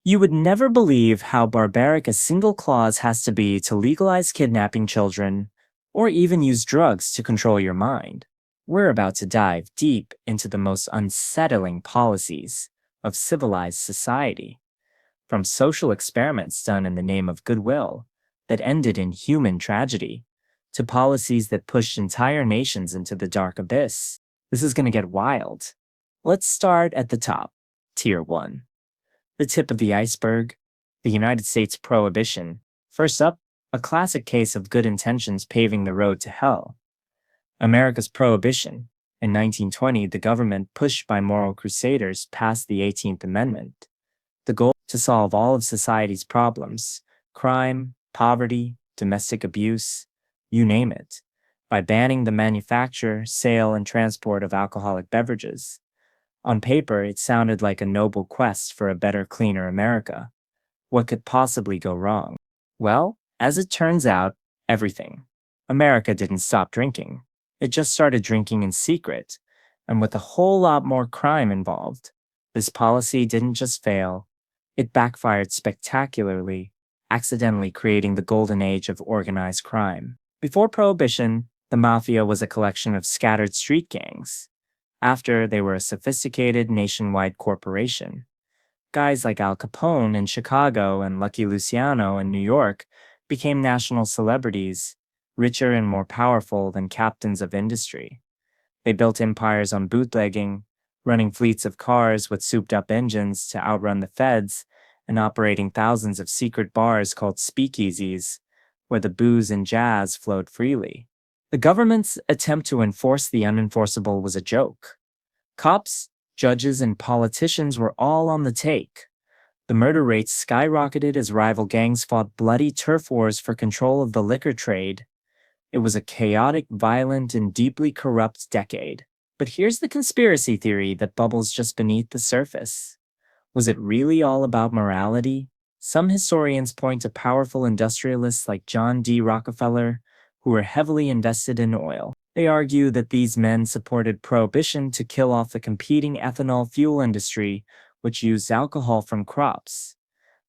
You would never believe how barbaric a single clause has to be to legalize kidnapping children, or even use drugs to control your mind. We're about to dive deep into the most unsettling policies of civilized society, from social experiments done in the name of goodwill that ended in human tragedy, to policies that pushed entire nations into the dark abyss. This is going to get wild. Let's start at the top, Tier 1. The tip of the iceberg, the United States Prohibition. First up, a classic case of good intentions paving the road to hell. America's Prohibition. In 1920, the government, pushed by moral crusaders, passed the 18th Amendment. The goal to solve all of society's problems, crime, poverty, domestic abuse, you name it, by banning the manufacture, sale, and transport of alcoholic beverages. On paper, it sounded like a noble quest for a better, cleaner America. What could possibly go wrong? Well, as it turns out, everything. America didn't stop drinking. It just started drinking in secret, and with a whole lot more crime involved. This policy didn't just fail, it backfired spectacularly, accidentally creating the golden age of organized crime. Before Prohibition, the mafia was a collection of scattered street gangs. After, they were a sophisticated nationwide corporation. Guys like Al Capone in Chicago and Lucky Luciano in New York became national celebrities, richer and more powerful than captains of industry. They built empires on bootlegging, running fleets of cars with souped-up engines to outrun the feds, and operating thousands of secret bars called speakeasies, where the booze and jazz flowed freely. The government's attempt to enforce the unenforceable was a joke. Cops, judges, and politicians were all on the take. The murder rates skyrocketed as rival gangs fought bloody turf wars for control of the liquor trade. It was a chaotic, violent, and deeply corrupt decade. But here's the conspiracy theory that bubbles just beneath the surface. Was it really all about morality? Some historians point to powerful industrialists like John D. Rockefeller, who were heavily invested in oil. They argue that these men supported Prohibition to kill off the competing ethanol fuel industry, which used alcohol from crops.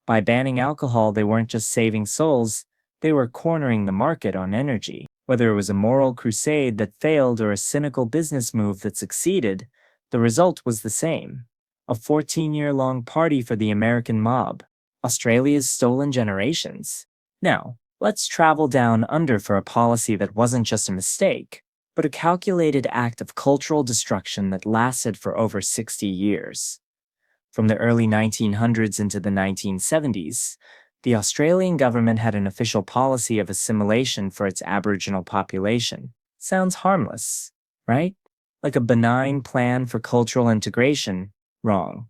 By banning alcohol, they weren't just saving souls, they were cornering the market on energy. Whether it was a moral crusade that failed or a cynical business move that succeeded, the result was the same. A 14-year-long party for the American mob. Australia's stolen generations. Now, let's travel down under for a policy that wasn't just a mistake, but a calculated act of cultural destruction that lasted for over 60 years. From the early 1900s into the 1970s, the Australian government had an official policy of assimilation for its Aboriginal population. Sounds harmless, right? Like a benign plan for cultural integration. Wrong.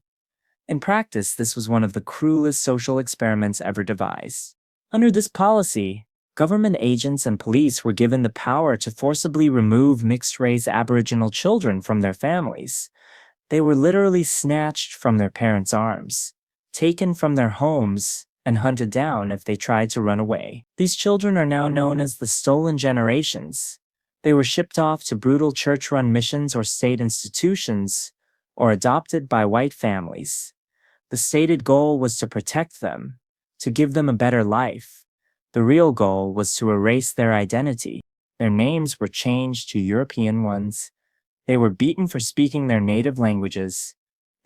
In practice, this was one of the cruelest social experiments ever devised. Under this policy, government agents and police were given the power to forcibly remove mixed-race Aboriginal children from their families. They were literally snatched from their parents' arms, taken from their homes, and hunted down if they tried to run away. These children are now known as the stolen generations. They were shipped off to brutal church-run missions or state institutions, or adopted by white families. The stated goal was to protect them, to give them a better life. The real goal was to erase their identity. Their names were changed to European ones. They were beaten for speaking their native languages.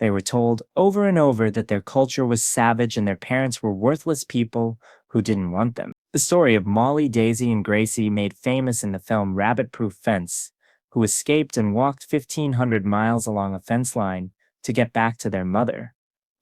They were told over and over that their culture was savage and their parents were worthless people who didn't want them. The story of Molly, Daisy, and Gracie, made famous in the film Rabbit Proof Fence, who escaped and walked 1,500 miles along a fence line to get back to their mother,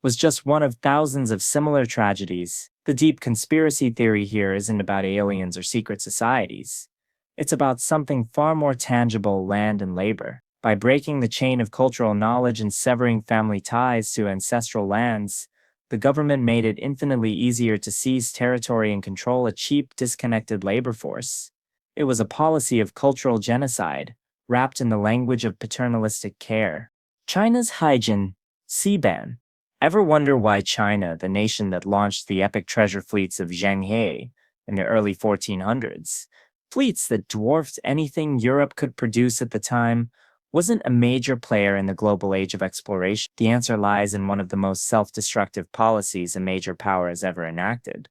was just one of thousands of similar tragedies. The deep conspiracy theory here isn't about aliens or secret societies. It's about something far more tangible: land and labor. By breaking the chain of cultural knowledge and severing family ties to ancestral lands, the government made it infinitely easier to seize territory and control a cheap, disconnected labor force. It was a policy of cultural genocide, wrapped in the language of paternalistic care. China's Haijin, sea ban. Ever wonder why China, the nation that launched the epic treasure fleets of Zheng He in the early 1400s, fleets that dwarfed anything Europe could produce at the time, wasn't a major player in the global age of exploration. The answer lies in one of the most self-destructive policies a major power has ever enacted,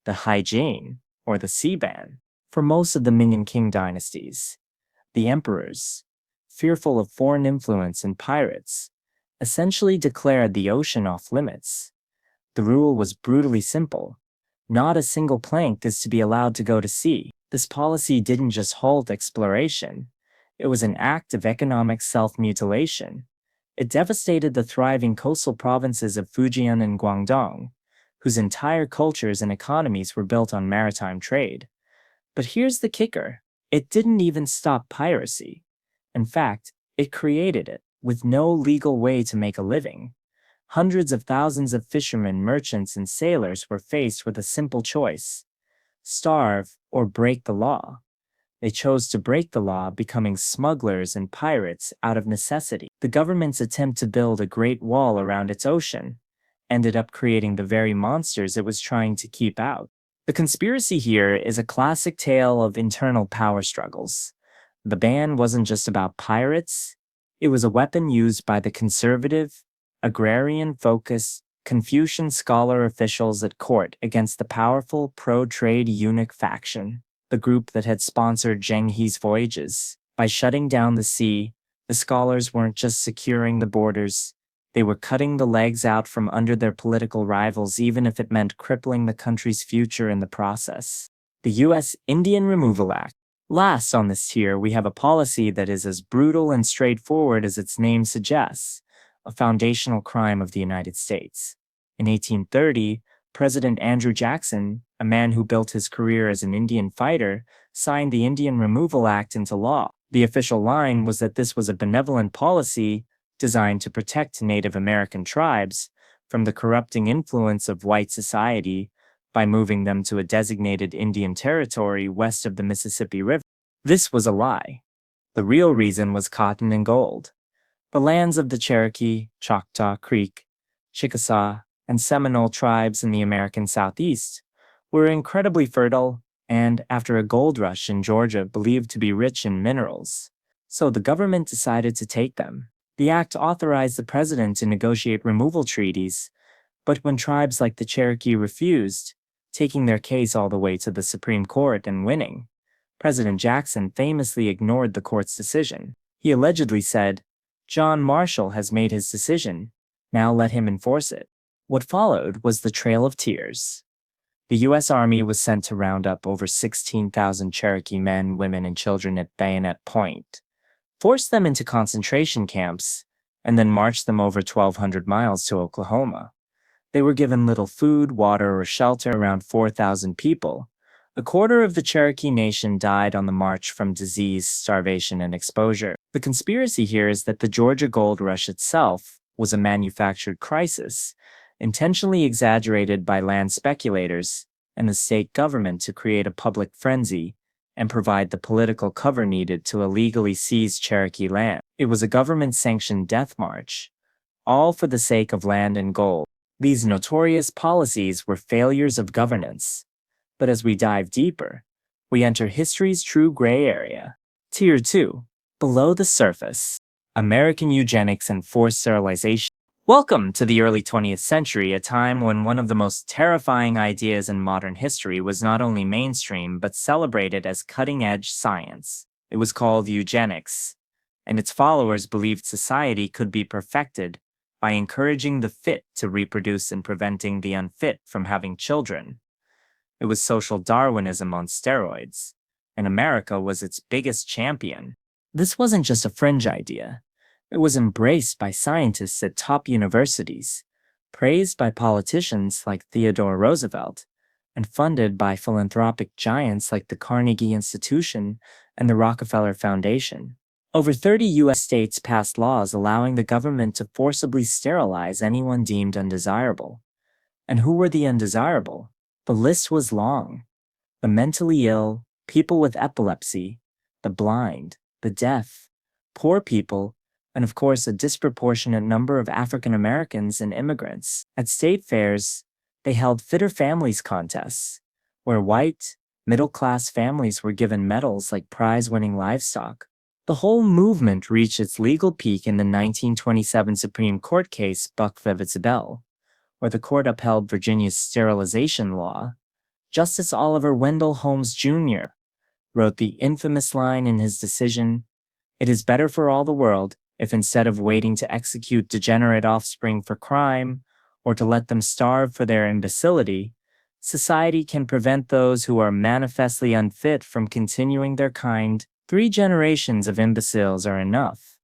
the Haijin, or the sea ban. For most of the Ming and Qing dynasties, the emperors, fearful of foreign influence and pirates, essentially declared the ocean off limits. The rule was brutally simple. Not a single plank is to be allowed to go to sea. This policy didn't just halt exploration. It was an act of economic self-mutilation. It devastated the thriving coastal provinces of Fujian and Guangdong, whose entire cultures and economies were built on maritime trade. But here's the kicker. It didn't even stop piracy. In fact, it created it, with no legal way to make a living. Hundreds of thousands of fishermen, merchants, and sailors were faced with a simple choice: starve or break the law. They chose to break the law, becoming smugglers and pirates out of necessity. The government's attempt to build a great wall around its ocean ended up creating the very monsters it was trying to keep out. The conspiracy here is a classic tale of internal power struggles. The ban wasn't just about pirates, it was a weapon used by the conservative, agrarian-focused, Confucian scholar officials at court against the powerful pro-trade eunuch faction, the group that had sponsored Zheng He's voyages. By shutting down the sea, the scholars weren't just securing the borders, they were cutting the legs out from under their political rivals, even if it meant crippling the country's future in the process. The US Indian Removal Act. Last on this tier, we have a policy that is as brutal and straightforward as its name suggests, a foundational crime of the United States. In 1830, President Andrew Jackson, a man who built his career as an Indian fighter, signed the Indian Removal Act into law. The official line was that this was a benevolent policy designed to protect Native American tribes from the corrupting influence of white society by moving them to a designated Indian territory west of the Mississippi River. This was a lie. The real reason was cotton and gold. The lands of the Cherokee, Choctaw, Creek, Chickasaw, and Seminole tribes in the American Southeast were incredibly fertile and, after a gold rush in Georgia, believed to be rich in minerals. So the government decided to take them. The act authorized the president to negotiate removal treaties, but when tribes like the Cherokee refused, taking their case all the way to the Supreme Court and winning, President Jackson famously ignored the court's decision. He allegedly said, "John Marshall has made his decision, now let him enforce it." What followed was the Trail of Tears. The U.S. Army was sent to round up over 16,000 Cherokee men, women, and children at bayonet point, force them into concentration camps, and then march them over 1,200 miles to Oklahoma. They were given little food, water, or shelter. Around 4,000 people, a quarter of the Cherokee Nation, died on the march from disease, starvation, and exposure. The conspiracy here is that the Georgia Gold Rush itself was a manufactured crisis, intentionally exaggerated by land speculators and the state government to create a public frenzy and provide the political cover needed to illegally seize Cherokee land. It was a government-sanctioned death march, all for the sake of land and gold. These notorious policies were failures of governance. But as we dive deeper, we enter history's true gray area. Tier 2. Below the surface. American Eugenics and Forced Sterilization. Welcome to the early 20th century, a time when one of the most terrifying ideas in modern history was not only mainstream but celebrated as cutting-edge science. It was called eugenics, and its followers believed society could be perfected by encouraging the fit to reproduce and preventing the unfit from having children. It was social Darwinism on steroids, and America was its biggest champion. This wasn't just a fringe idea. It was embraced by scientists at top universities, praised by politicians like Theodore Roosevelt, and funded by philanthropic giants like the Carnegie Institution and the Rockefeller Foundation. Over 30 U.S. states passed laws allowing the government to forcibly sterilize anyone deemed undesirable. And who were the undesirable? The list was long. The mentally ill, people with epilepsy, the blind, the deaf, poor people, and of course a disproportionate number of African Americans and immigrants. At state fairs, they held Fitter Families contests, where white, middle-class families were given medals like prize-winning livestock. The whole movement reached its legal peak in the 1927 Supreme Court case Buck v. Isabel, where the court upheld Virginia's sterilization law. Justice Oliver Wendell Holmes Jr. wrote the infamous line in his decision, "It is better for all the world if instead of waiting to execute degenerate offspring for crime, or to let them starve for their imbecility, society can prevent those who are manifestly unfit from continuing their kind. 3 generations of imbeciles are enough."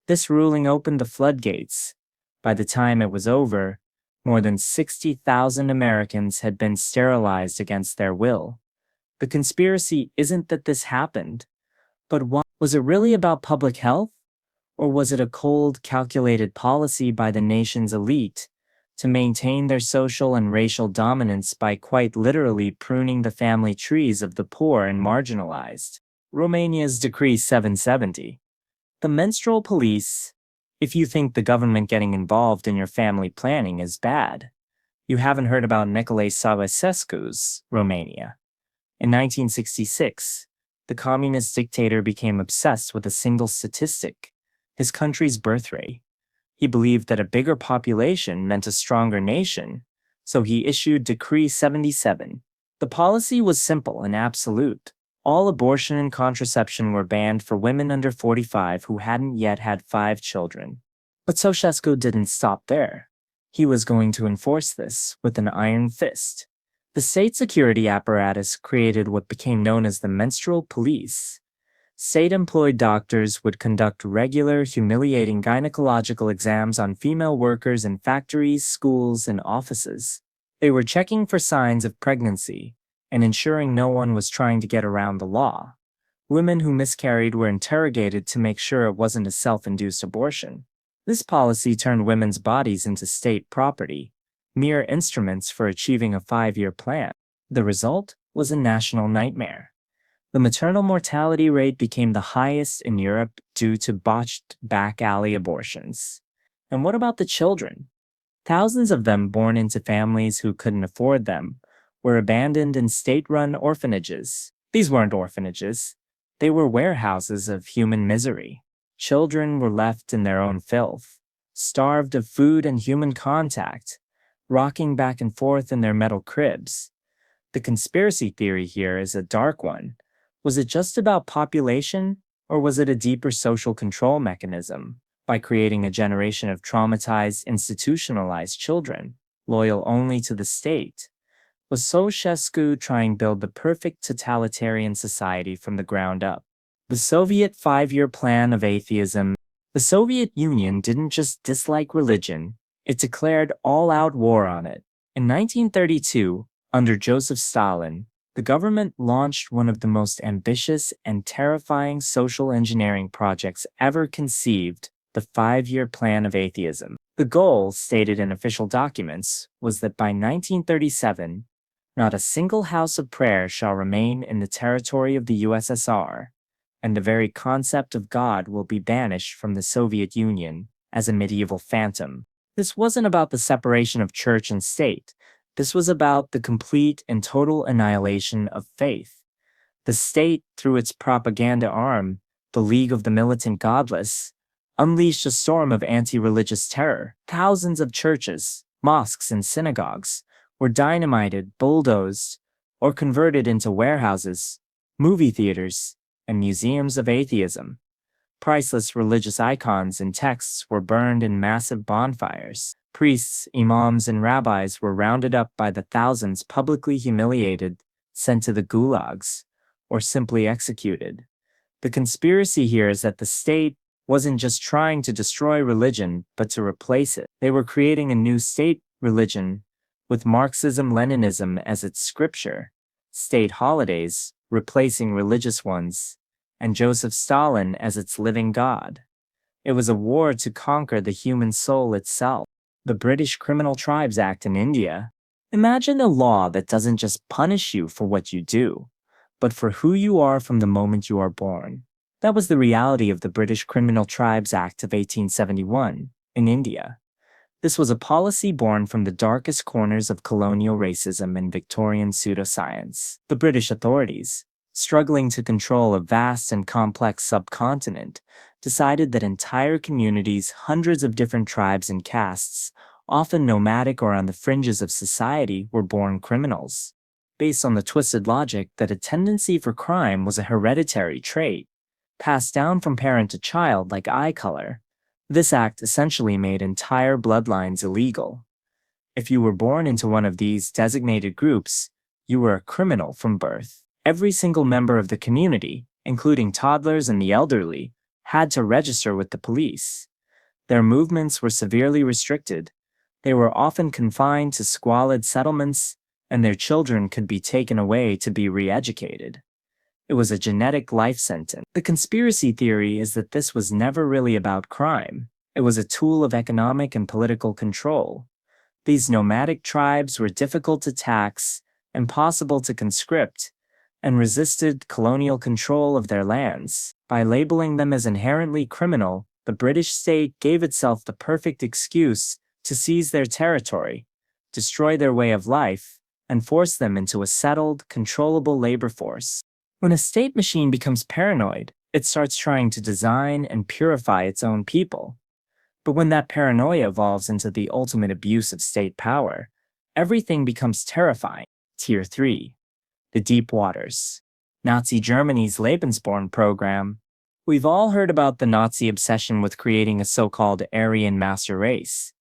This ruling opened the floodgates. By the time it was over, more than 60,000 Americans had been sterilized against their will. The conspiracy isn't that this happened, but was it really about public health? Or was it a cold, calculated policy by the nation's elite to maintain their social and racial dominance by quite literally pruning the family trees of the poor and marginalized? Romania's Decree 770. The menstrual police. If you think the government getting involved in your family planning is bad, you haven't heard about Nicolae Ceausescu's Romania. In 1966, the communist dictator became obsessed with a single statistic: his country's birth rate. He believed that a bigger population meant a stronger nation, so he issued Decree 77. The policy was simple and absolute. All abortion and contraception were banned for women under 45 who hadn't yet had 5 children. But Ceausescu didn't stop there. He was going to enforce this with an iron fist. The state security apparatus created what became known as the menstrual police. State-employed doctors would conduct regular, humiliating gynecological exams on female workers in factories, schools, and offices. They were checking for signs of pregnancy and ensuring no one was trying to get around the law. Women who miscarried were interrogated to make sure it wasn't a self-induced abortion. This policy turned women's bodies into state property, mere instruments for achieving a 5-year plan. The result was a national nightmare. The maternal mortality rate became the highest in Europe due to botched back-alley abortions. And what about the children? Thousands of them born into families who couldn't afford them were abandoned in state-run orphanages. These weren't orphanages. They were warehouses of human misery. Children were left in their own filth, starved of food and human contact, rocking back and forth in their metal cribs. The conspiracy theory here is a dark one. Was it just about population, or was it a deeper social control mechanism by creating a generation of traumatized, institutionalized children, loyal only to the state? Was Ceausescu trying to build the perfect totalitarian society from the ground up? The Soviet 5-year plan of atheism. The Soviet Union didn't just dislike religion, it declared all-out war on it. In 1932, under Joseph Stalin, the government launched one of the most ambitious and terrifying social engineering projects ever conceived, the 5-year plan of atheism. The goal, stated in official documents, was that by 1937, not a single house of prayer shall remain in the territory of the USSR, and the very concept of God will be banished from the Soviet Union as a medieval phantom. This wasn't about the separation of church and state. This was about the complete and total annihilation of faith. The state, through its propaganda arm, the League of the Militant Godless, unleashed a storm of anti-religious terror. Thousands of churches, mosques, and synagogues were dynamited, bulldozed, or converted into warehouses, movie theaters, and museums of atheism. Priceless religious icons and texts were burned in massive bonfires. Priests, imams, and rabbis were rounded up by the thousands, publicly humiliated, sent to the gulags, or simply executed. The conspiracy here is that the state wasn't just trying to destroy religion, but to replace it. They were creating a new state religion, with Marxism-Leninism as its scripture, state holidays replacing religious ones, and Joseph Stalin as its living god. It was a war to conquer the human soul itself. The British Criminal Tribes Act in India. Imagine a law that doesn't just punish you for what you do, but for who you are from the moment you are born. That was the reality of the British Criminal Tribes Act of 1871 in India. This was a policy born from the darkest corners of colonial racism and Victorian pseudoscience. The British authorities, struggling to control a vast and complex subcontinent, decided that entire communities, hundreds of different tribes and castes, often nomadic or on the fringes of society, were born criminals, based on the twisted logic that a tendency for crime was a hereditary trait, passed down from parent to child like eye color. This act essentially made entire bloodlines illegal. If you were born into one of these designated groups, you were a criminal from birth. Every single member of the community, including toddlers and the elderly, had to register with the police. Their movements were severely restricted. They were often confined to squalid settlements, and their children could be taken away to be re-educated. It was a genetic life sentence. The conspiracy theory is that this was never really about crime. It was a tool of economic and political control. These nomadic tribes were difficult to tax, impossible to conscript, and resisted colonial control of their lands. By labeling them as inherently criminal, the British state gave itself the perfect excuse to seize their territory, destroy their way of life, and force them into a settled, controllable labor force. When a state machine becomes paranoid, it starts trying to design and purify its own people. But when that paranoia evolves into the ultimate abuse of state power, everything becomes terrifying. Tier 3. The Deep Waters. Nazi Germany's Lebensborn program. We've all heard about the Nazi obsession with creating a so-called Aryan master race.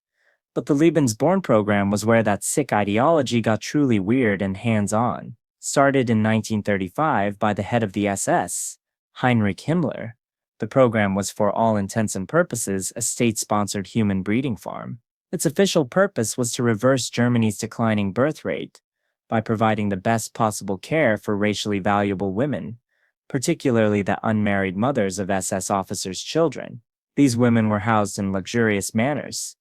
But the Lebensborn program was where that sick ideology got truly weird and hands-on. Started in 1935 by the head of the SS, Heinrich Himmler, the program was for all intents and purposes a state-sponsored human breeding farm. Its official purpose was to reverse Germany's declining birth rate by providing the best possible care for racially valuable women, particularly the unmarried mothers of SS officers' children. These women were housed in luxurious manors,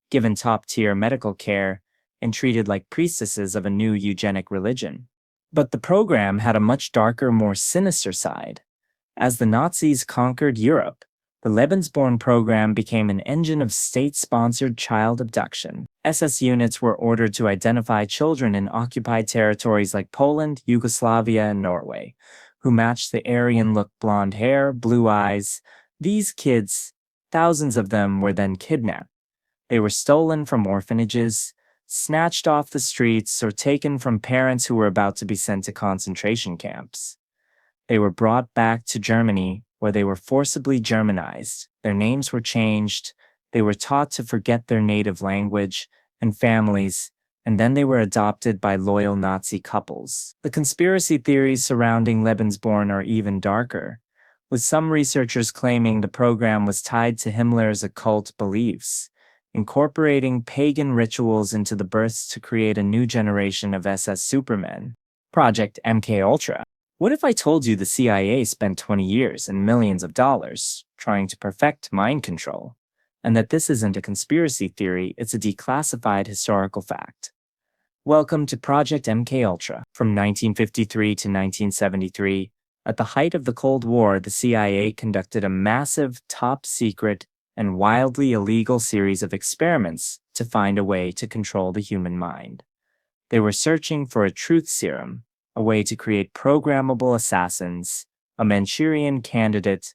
given top-tier medical care, and treated like priestesses of a new eugenic religion. But the program had a much darker, more sinister side. As the Nazis conquered Europe, the Lebensborn program became an engine of state-sponsored child abduction. SS units were ordered to identify children in occupied territories like Poland, Yugoslavia, and Norway, who matched the Aryan-look blonde hair, blue eyes. These kids, thousands of them, were then kidnapped. They were stolen from orphanages, snatched off the streets, or taken from parents who were about to be sent to concentration camps. They were brought back to Germany, where they were forcibly Germanized. Their names were changed, they were taught to forget their native language and families, and then they were adopted by loyal Nazi couples. The conspiracy theories surrounding Lebensborn are even darker, with some researchers claiming the program was tied to Himmler's occult beliefs, incorporating pagan rituals into the births to create a new generation of SS supermen. Project MKUltra. What if I told you the CIA spent 20 years and millions of dollars trying to perfect mind control, and that this isn't a conspiracy theory, it's a declassified historical fact? Welcome to Project MKUltra. From 1953 to 1973, at the height of the Cold War, the CIA conducted a massive, top-secret, and wildly illegal series of experiments to find a way to control the human mind. They were searching for a truth serum, a way to create programmable assassins, a Manchurian candidate.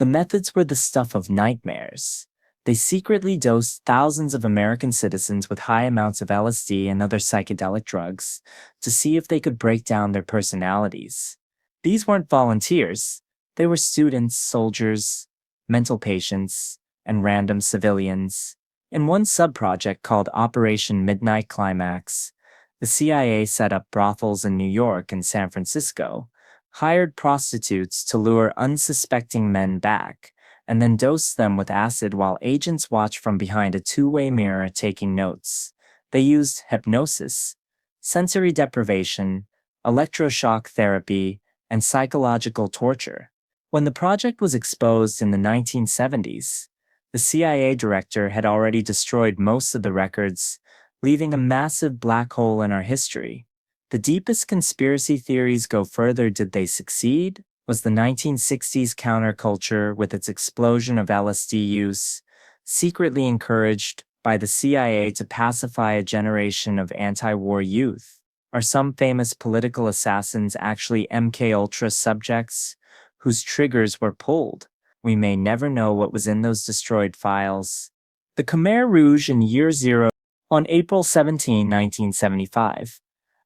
The methods were the stuff of nightmares. They secretly dosed thousands of American citizens with high amounts of LSD and other psychedelic drugs to see if they could break down their personalities. These weren't volunteers. They were students, soldiers, mental patients, and random civilians. In one sub-project called Operation Midnight Climax, the CIA set up brothels in New York and San Francisco, hired prostitutes to lure unsuspecting men back, and then dosed them with acid while agents watched from behind a two-way mirror taking notes. They used hypnosis, sensory deprivation, electroshock therapy, and psychological torture. When the project was exposed in the 1970s, the CIA director had already destroyed most of the records, leaving a massive black hole in our history. The deepest conspiracy theories go further. Did they succeed? Was the 1960s counterculture, with its explosion of LSD use, secretly encouraged by the CIA to pacify a generation of anti-war youth? Are some famous political assassins actually MKUltra subjects whose triggers were pulled? We may never know what was in those destroyed files. The Khmer Rouge in Year Zero. On April 17, 1975,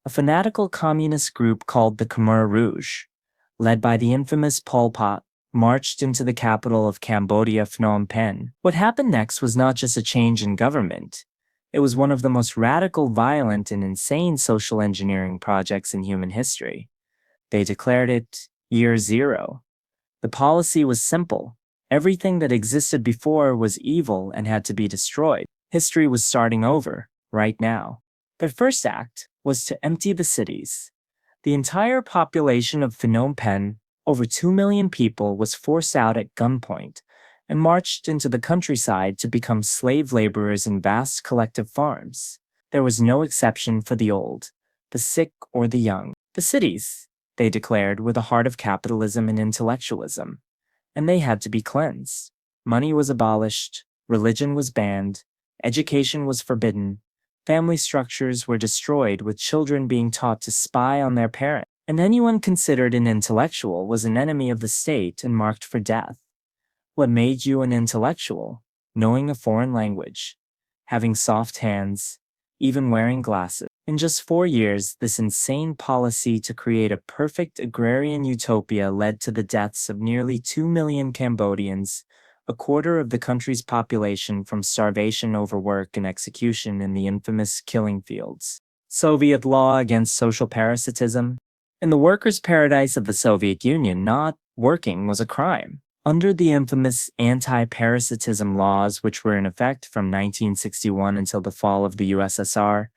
a fanatical communist group called the Khmer Rouge, led by the infamous Pol Pot, marched into the capital of Cambodia, Phnom Penh. What happened next was not just a change in government. It was one of the most radical, violent, and insane social engineering projects in human history. They declared it Year Zero. The policy was simple. Everything that existed before was evil and had to be destroyed. History was starting over, right now. Their first act was to empty the cities. The entire population of Phnom Penh, over 2 million people, was forced out at gunpoint and marched into the countryside to become slave laborers in vast collective farms. There was no exception for the old, the sick, or the young. The cities, they declared, were the heart of capitalism and intellectualism, and they had to be cleansed. Money was abolished, religion was banned, education was forbidden, family structures were destroyed with children being taught to spy on their parents, and anyone considered an intellectual was an enemy of the state and marked for death. What made you an intellectual? Knowing a foreign language, having soft hands, even wearing glasses. In just 4 years, this insane policy to create a perfect agrarian utopia led to the deaths of nearly 2 million Cambodians, a quarter of the country's population, from starvation, overwork, and execution in the infamous killing fields. Soviet law against social parasitism. In the workers' paradise of the Soviet Union, not working was a crime. Under the infamous anti-parasitism laws, which were in effect from 1961 until the fall of the USSR,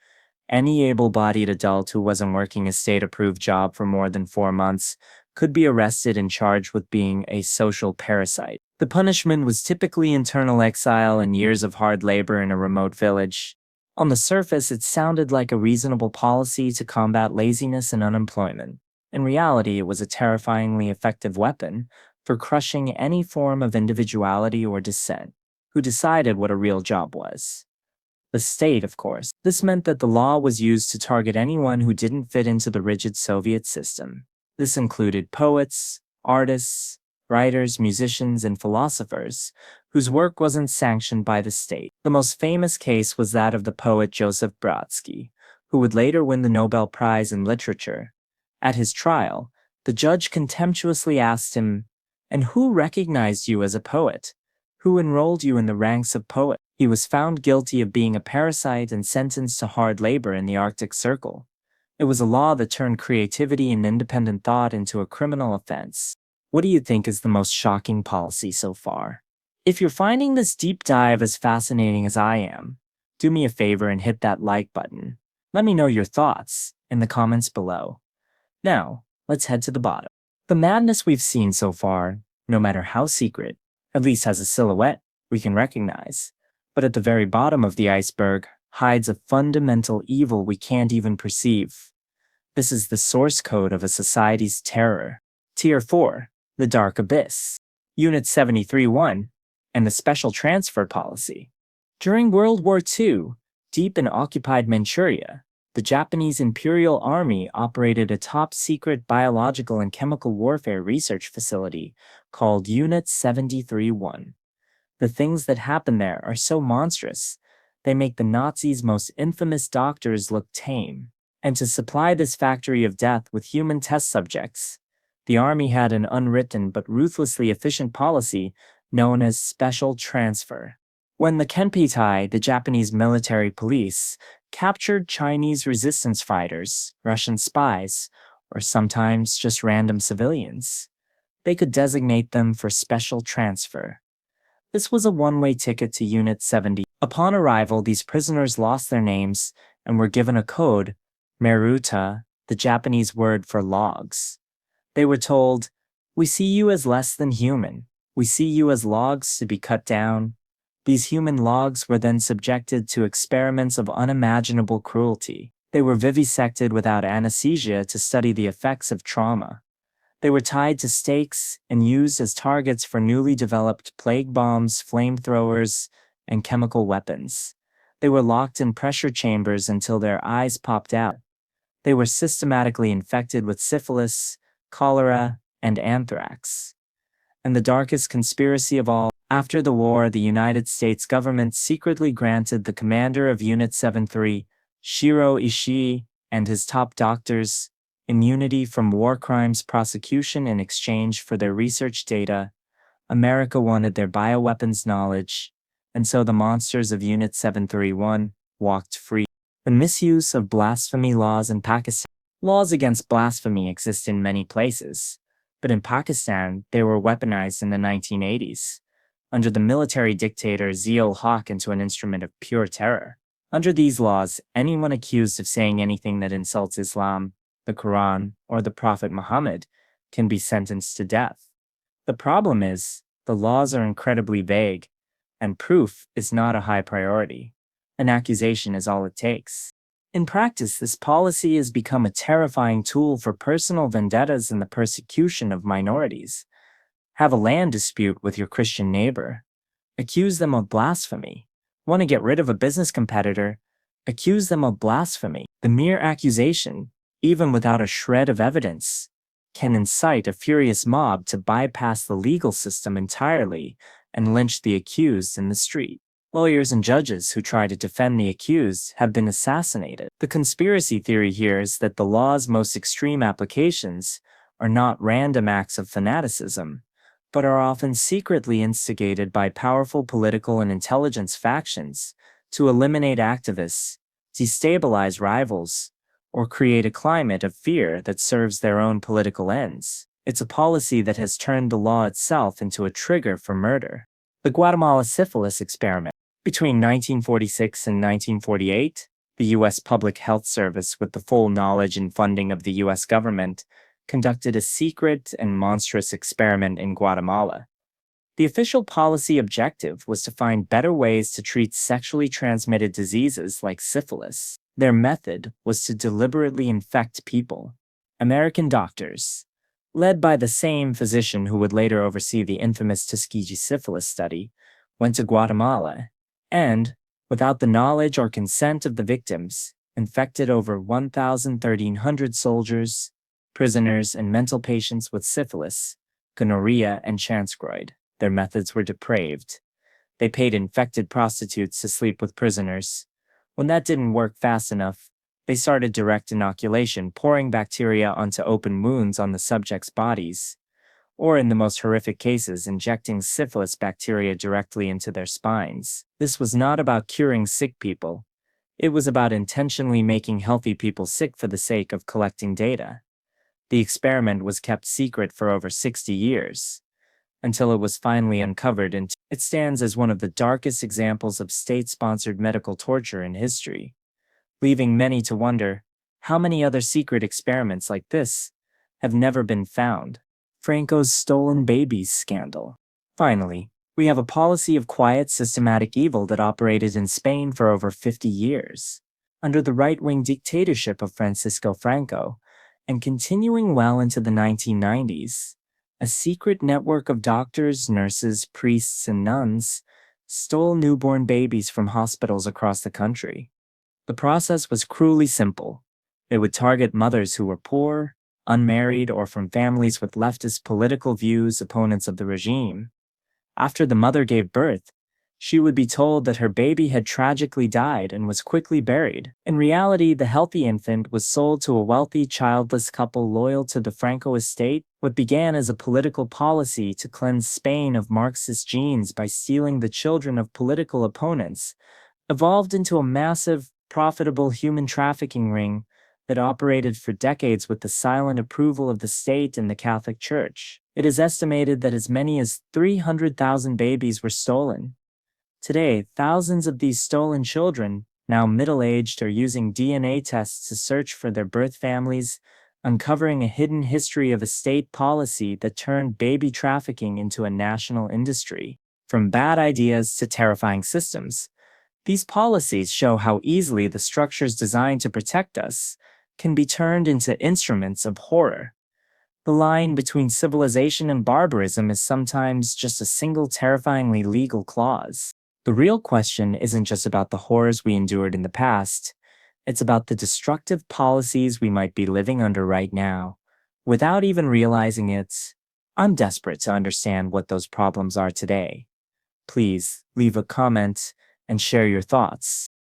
any able-bodied adult who wasn't working a state-approved job for more than 4 months could be arrested and charged with being a social parasite. The punishment was typically internal exile and years of hard labor in a remote village. On the surface, it sounded like a reasonable policy to combat laziness and unemployment. In reality, it was a terrifyingly effective weapon for crushing any form of individuality or dissent. Who decided what a real job was? The state, of course. This meant that the law was used to target anyone who didn't fit into the rigid Soviet system. This included poets, artists, writers, musicians, and philosophers whose work wasn't sanctioned by the state. The most famous case was that of the poet Joseph Brodsky, who would later win the Nobel Prize in Literature. At his trial, the judge contemptuously asked him, "And who recognized you as a poet? Who enrolled you in the ranks of poets?" He was found guilty of being a parasite and sentenced to hard labor in the Arctic Circle. It was a law that turned creativity and independent thought into a criminal offense. What do you think is the most shocking policy so far? If you're finding this deep dive as fascinating as I am, do me a favor and hit that like button. Let me know your thoughts in the comments below. Now, let's head to the bottom. The madness we've seen so far, no matter how secret, at least has a silhouette we can recognize. But at the very bottom of the iceberg hides a fundamental evil we can't even perceive. This is the source code of a society's terror. Tier 4, the Dark Abyss. Unit 73-1, and the Special Transfer Policy. During World War II, deep in occupied Manchuria, the Japanese Imperial Army operated a top-secret biological and chemical warfare research facility called Unit 73-1. The things that happen there are so monstrous, they make the Nazis' most infamous doctors look tame. And to supply this factory of death with human test subjects, the army had an unwritten but ruthlessly efficient policy known as special transfer. When the Kempeitai, the Japanese military police, captured Chinese resistance fighters, Russian spies, or sometimes just random civilians, they could designate them for special transfer. This was a one-way ticket to Unit 70. Upon arrival, these prisoners lost their names and were given a code, Meruta, the Japanese word for logs. They were told, "We see you as less than human. We see you as logs to be cut down." These human logs were then subjected to experiments of unimaginable cruelty. They were vivisected without anesthesia to study the effects of trauma. They were tied to stakes and used as targets for newly developed plague bombs, flamethrowers, and chemical weapons. They were locked in pressure chambers until their eyes popped out. They were systematically infected with syphilis, cholera, and anthrax. And the darkest conspiracy of all, after the war, the United States government secretly granted the commander of Unit 73, Shiro Ishii, and his top doctors immunity from war crimes prosecution in exchange for their research data. America wanted their bioweapons knowledge, and so the monsters of Unit 731 walked free. The misuse of blasphemy laws in Pakistan. Laws against blasphemy exist in many places, but in Pakistan, they were weaponized in the 1980s, under the military dictator Zia-ul-Haq into an instrument of pure terror. Under these laws, anyone accused of saying anything that insults Islam, the Quran, or the Prophet Muhammad can be sentenced to death. The problem is, the laws are incredibly vague, and proof is not a high priority. An accusation is all it takes. In practice, this policy has become a terrifying tool for personal vendettas and the persecution of minorities. Have a land dispute with your Christian neighbor. Accuse them of blasphemy. Want to get rid of a business competitor? Accuse them of blasphemy. The mere accusation, even without a shred of evidence, can incite a furious mob to bypass the legal system entirely and lynch the accused in the street. Lawyers and judges who try to defend the accused have been assassinated. The conspiracy theory here is that the law's most extreme applications are not random acts of fanaticism, but are often secretly instigated by powerful political and intelligence factions to eliminate activists, destabilize rivals, or create a climate of fear that serves their own political ends. It's a policy that has turned the law itself into a trigger for murder. The Guatemala syphilis experiment. Between 1946 and 1948, the U.S. Public Health Service, with the full knowledge and funding of the U.S. government, conducted a secret and monstrous experiment in Guatemala. The official policy objective was to find better ways to treat sexually transmitted diseases like syphilis. Their method was to deliberately infect people. American doctors, led by the same physician who would later oversee the infamous Tuskegee syphilis study, went to Guatemala and, without the knowledge or consent of the victims, infected over 1,300 soldiers, prisoners, and mental patients with syphilis, gonorrhea, and chancroid. Their methods were depraved. They paid infected prostitutes to sleep with prisoners. When that didn't work fast enough, they started direct inoculation, pouring bacteria onto open wounds on the subjects' bodies, or in the most horrific cases, injecting syphilis bacteria directly into their spines. This was not about curing sick people. It was about intentionally making healthy people sick for the sake of collecting data. The experiment was kept secret for over 60 years, until it was finally uncovered, and it stands as one of the darkest examples of state-sponsored medical torture in history, leaving many to wonder how many other secret experiments like this have never been found. Franco's stolen babies scandal. Finally, we have a policy of quiet, systematic evil that operated in Spain for over 50 years, under the right-wing dictatorship of Francisco Franco, and continuing well into the 1990s. A secret network of doctors, nurses, priests, and nuns stole newborn babies from hospitals across the country. The process was cruelly simple. They would target mothers who were poor, unmarried, or from families with leftist political views, opponents of the regime. After the mother gave birth, she would be told that her baby had tragically died and was quickly buried. In reality, the healthy infant was sold to a wealthy, childless couple loyal to the Franco estate. What began as a political policy to cleanse Spain of Marxist genes by stealing the children of political opponents evolved into a massive, profitable human trafficking ring that operated for decades with the silent approval of the state and the Catholic Church. It is estimated that as many as 300,000 babies were stolen. Today, thousands of these stolen children, now middle-aged, are using DNA tests to search for their birth families, uncovering a hidden history of a state policy that turned baby trafficking into a national industry. From bad ideas to terrifying systems, these policies show how easily the structures designed to protect us can be turned into instruments of horror. The line between civilization and barbarism is sometimes just a single terrifyingly legal clause. The real question isn't just about the horrors we endured in the past, It's about the destructive policies we might be living under right now. Without even realizing it, I'm desperate to understand what those problems are today. Please leave a comment and share your thoughts.